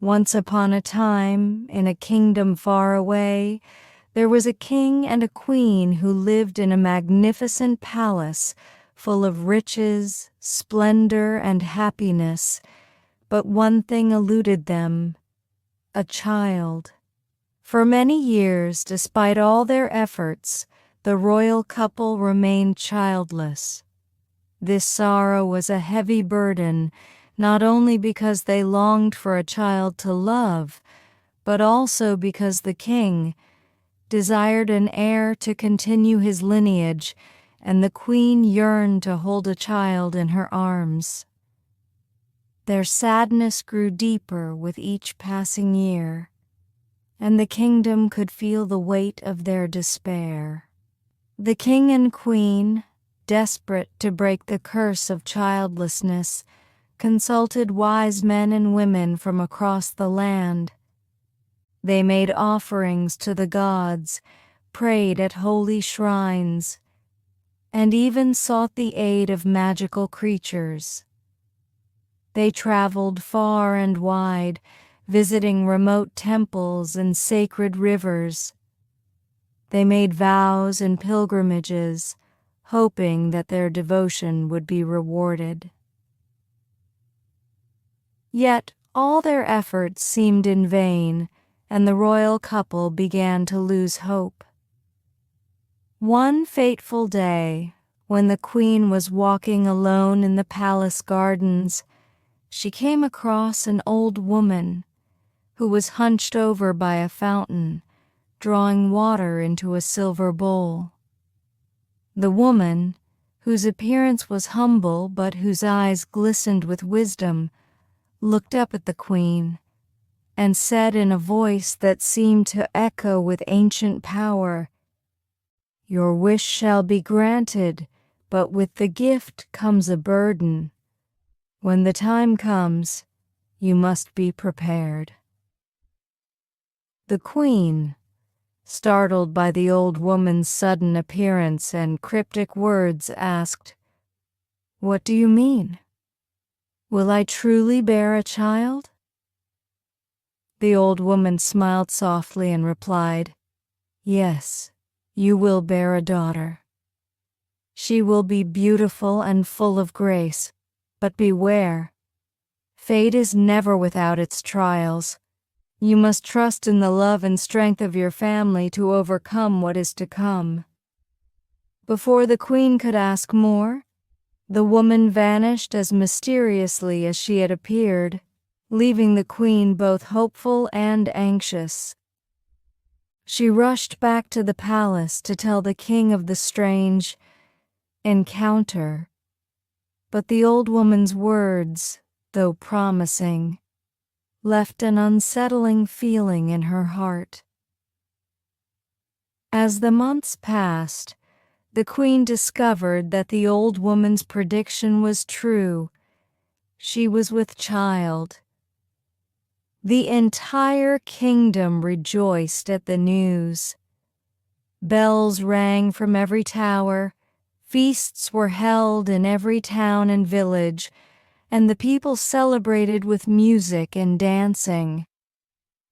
Once upon a time, in a kingdom far away, there was a king and a queen who lived in a magnificent palace full of riches, splendor, and happiness. But one thing eluded them: a child. For many years, despite all their efforts, the royal couple remained childless. This sorrow was a heavy burden, not only because they longed for a child to love, but also because the king desired an heir to continue his lineage, and the queen yearned to hold a child in her arms. Their sadness grew deeper with each passing year, and the kingdom could feel the weight of their despair. The king and queen, desperate to break the curse of childlessness, consulted wise men and women from across the land. They made offerings to the gods, prayed at holy shrines, and even sought the aid of magical creatures. They traveled far and wide, visiting remote temples and sacred rivers. They made vows and pilgrimages, hoping that their devotion would be rewarded. Yet all their efforts seemed in vain, and the royal couple began to lose hope. One fateful day, when the queen was walking alone in the palace gardens, she came across an old woman who was hunched over by a fountain, drawing water into a silver bowl. The woman, whose appearance was humble but whose eyes glistened with wisdom, looked up at the queen and said in a voice that seemed to echo with ancient power, "Your wish shall be granted, but with the gift comes a burden. When the time comes, you must be prepared." The queen, startled by the old woman's sudden appearance and cryptic words, asked, "What do you mean? Will I truly bear a child?" The old woman smiled softly and replied, "Yes, you will bear a daughter. She will be beautiful and full of grace, but beware. Fate is never without its trials. You must trust in the love and strength of your family to overcome what is to come." Before the queen could ask more, the woman vanished as mysteriously as she had appeared, leaving the queen both hopeful and anxious. She rushed back to the palace to tell the king of the strange encounter, but the old woman's words, though promising, left an unsettling feeling in her heart. As the months passed, the queen discovered that the old woman's prediction was true. She was with child. The entire kingdom rejoiced at the news. Bells rang from every tower, feasts were held in every town and village, and the people celebrated with music and dancing.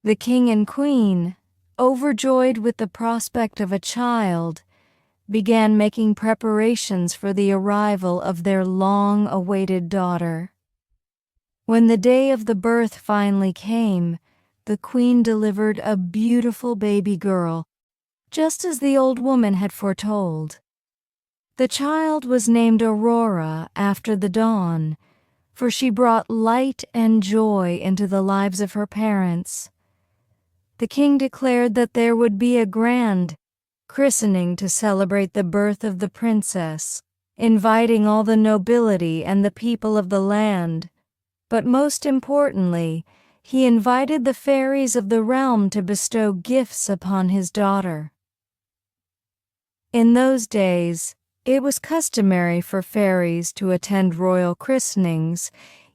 The king and queen, overjoyed with the prospect of a child, began making preparations for the arrival of their long-awaited daughter. When the day of the birth finally came, the queen delivered a beautiful baby girl, just as the old woman had foretold. The child was named Aurora after the dawn, for she brought light and joy into the lives of her parents. The king declared that there would be a grand christening to celebrate the birth of the princess, inviting all the nobility and the people of the land. But most importantly, he invited the fairies of the realm to bestow gifts upon his daughter. In those days, it was customary for fairies to attend royal christenings,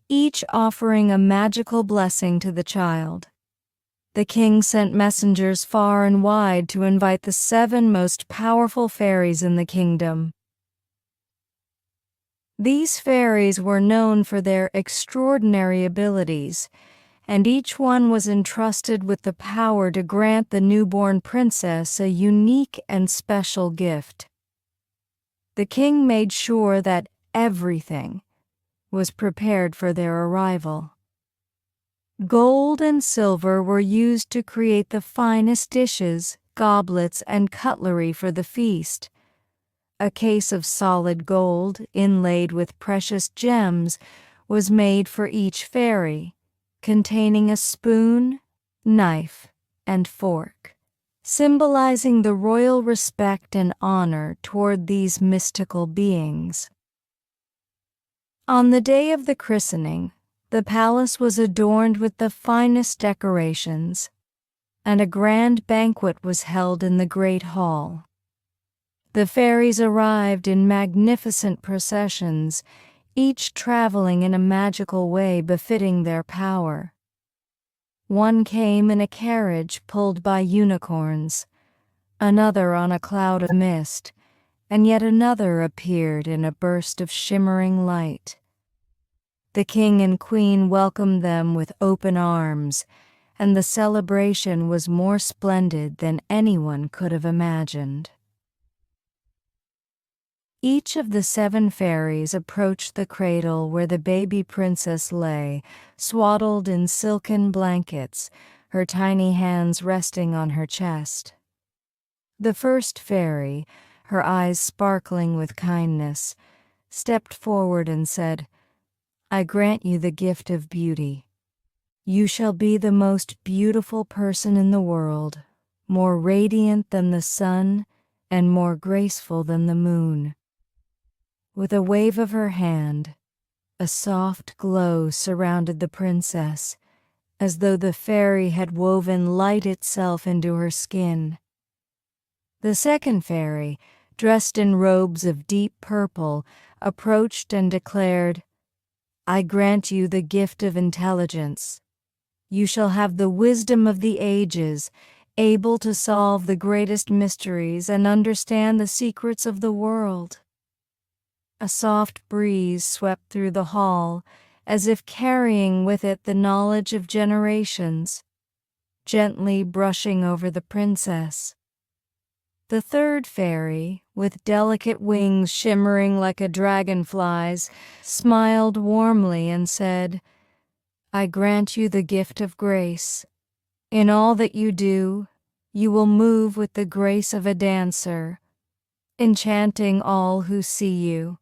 each offering a magical blessing to the child. The king sent messengers far and wide to invite the 7 most powerful fairies in the kingdom. These fairies were known for their extraordinary abilities, and each one was entrusted with the power to grant the newborn princess a unique and special gift. The king made sure that everything was prepared for their arrival. Gold and silver were used to create the finest dishes, goblets, and cutlery for the feast. A case of solid gold, inlaid with precious gems, was made for each fairy, containing a spoon, knife, and fork, symbolizing the royal respect and honor toward these mystical beings. On the day of the christening, the palace was adorned with the finest decorations, and a grand banquet was held in the great hall. The fairies arrived in magnificent processions, each traveling in a magical way befitting their power. One came in a carriage pulled by unicorns, another on a cloud of mist, and yet another appeared in a burst of shimmering light. The king and queen welcomed them with open arms, and the celebration was more splendid than anyone could have imagined. Each of the 7 fairies approached the cradle where the baby princess lay, swaddled in silken blankets, her tiny hands resting on her chest. The first fairy, her eyes sparkling with kindness, stepped forward and said, "I grant you the gift of beauty. You shall be the most beautiful person in the world, more radiant than the sun and more graceful than the moon." With a wave of her hand, a soft glow surrounded the princess, as though the fairy had woven light itself into her skin. The second fairy, dressed in robes of deep purple, approached and declared, "I grant you the gift of intelligence. You shall have the wisdom of the ages, able to solve the greatest mysteries and understand the secrets of the world." A soft breeze swept through the hall, as if carrying with it the knowledge of generations, gently brushing over the princess. The third fairy, with delicate wings shimmering like a dragonfly's, smiled warmly and said, "I grant you the gift of grace. In all that you do, you will move with the grace of a dancer, enchanting all who see you."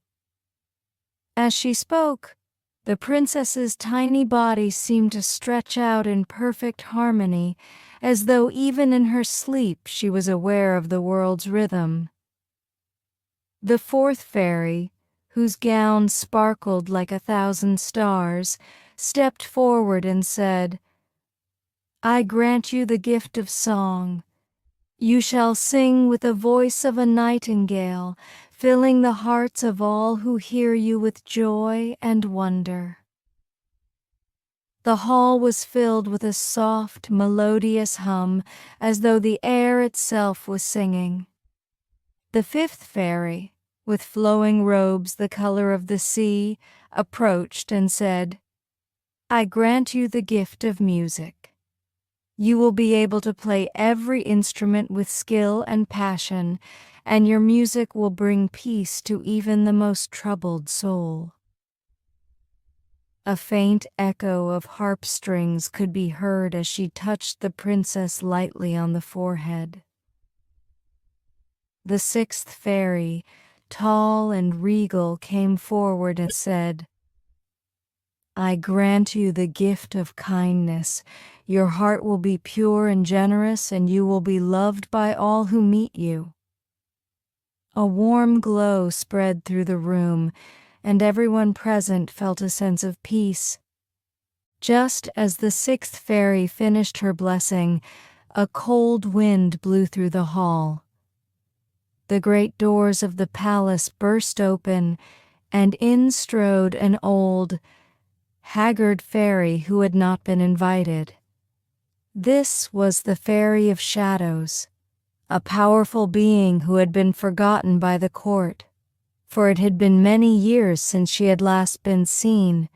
As she spoke, the princess's tiny body seemed to stretch out in perfect harmony, as though even in her sleep she was aware of the world's rhythm. The fourth fairy, whose gown sparkled like 1,000 stars, stepped forward and said, "I grant you the gift of song. You shall sing with the voice of a nightingale, filling the hearts of all who hear you with joy and wonder." The hall was filled with a soft, melodious hum, as though the air itself was singing. The fifth fairy, with flowing robes the color of the sea, approached and said, "I grant you the gift of music. You will be able to play every instrument with skill and passion, and your music will bring peace to even the most troubled soul." A faint echo of harp strings could be heard as she touched the princess lightly on the forehead. The sixth fairy, tall and regal, came forward and said, "I grant you the gift of kindness. Your heart will be pure and generous, and you will be loved by all who meet you." A warm glow spread through the room, and everyone present felt a sense of peace. Just as the sixth fairy finished her blessing, a cold wind blew through the hall. The great doors of the palace burst open, and in strode an old, haggard fairy who had not been invited. This was the Fairy of Shadows, a powerful being who had been forgotten by the court, for it had been many years since she had last been seen,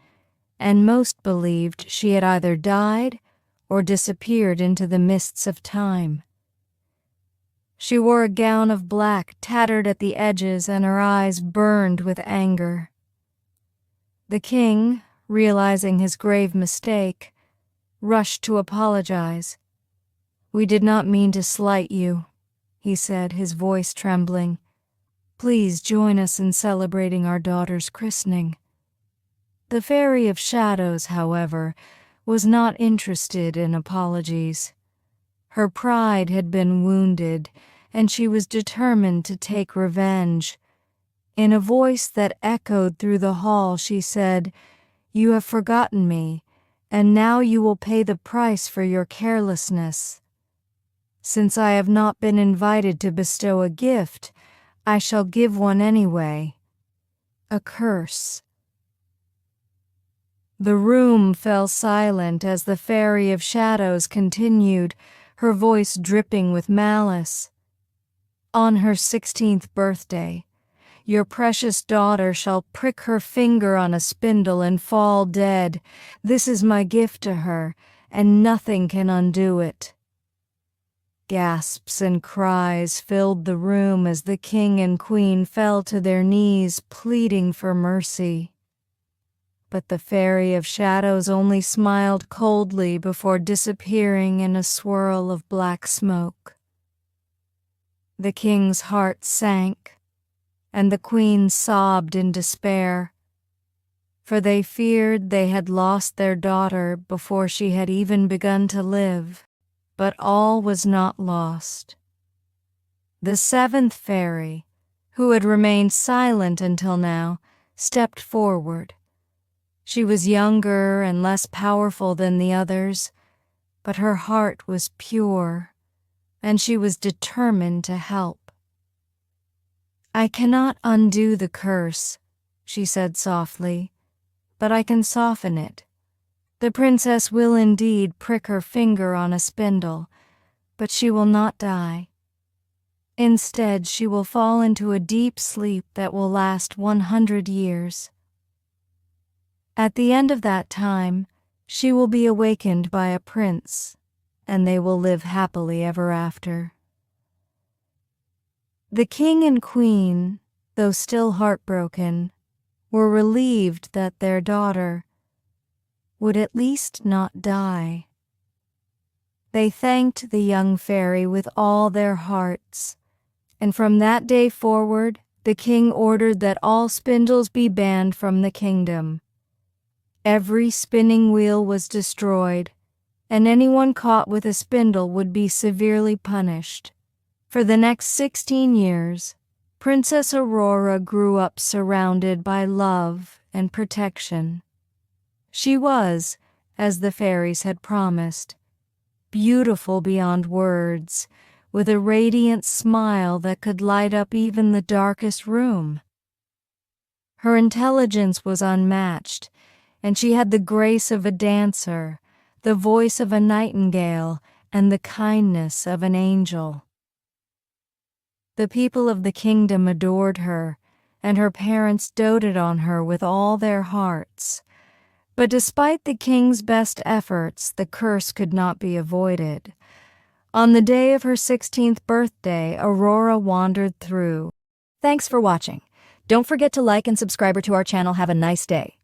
and most believed she had either died or disappeared into the mists of time. She wore a gown of black, tattered at the edges, and her eyes burned with anger. The king, realizing his grave mistake, rushed to apologize. "We did not mean to slight you," he said, his voice trembling. "Please join us in celebrating our daughter's christening." The Fairy of Shadows, however, was not interested in apologies. Her pride had been wounded, and she was determined to take revenge. In a voice that echoed through the hall, she said, "You have forgotten me, and now you will pay the price for your carelessness. Since I have not been invited to bestow a gift, I shall give one anyway. A curse." The room fell silent as the Fairy of Shadows continued, her voice dripping with malice. "On her 16th birthday, your precious daughter shall prick her finger on a spindle and fall dead. This is my gift to her, and nothing can undo it." Gasps and cries filled the room as the king and queen fell to their knees, pleading for mercy. But the Fairy of Shadows only smiled coldly before disappearing in a swirl of black smoke. The king's heart sank, and the queen sobbed in despair, for they feared they had lost their daughter before she had even begun to live. But all was not lost. The seventh fairy, who had remained silent until now, stepped forward. She was younger and less powerful than the others, but her heart was pure, and she was determined to help. "I cannot undo the curse," she said softly, "but I can soften it. The princess will indeed prick her finger on a spindle, but she will not die. Instead, she will fall into a deep sleep that will last 100 years. At the end of that time, she will be awakened by a prince, and they will live happily ever after." The king and queen, though still heartbroken, were relieved that their daughter would at least not die. They thanked the young fairy with all their hearts, and from that day forward, the king ordered that all spindles be banned from the kingdom. Every spinning wheel was destroyed, and anyone caught with a spindle would be severely punished. For the next 16 years, Princess Aurora grew up surrounded by love and protection. She was, as the fairies had promised, beautiful beyond words, with a radiant smile that could light up even the darkest room. Her intelligence was unmatched, and she had the grace of a dancer, the voice of a nightingale, and the kindness of an angel. The people of the kingdom adored her, and her parents doted on her with all their hearts. But despite the king's best efforts, the curse could not be avoided. On the day of her 16th birthday, Aurora wandered through. Thanks for watching. Don't forget to like and subscribe to our channel. Have a nice day.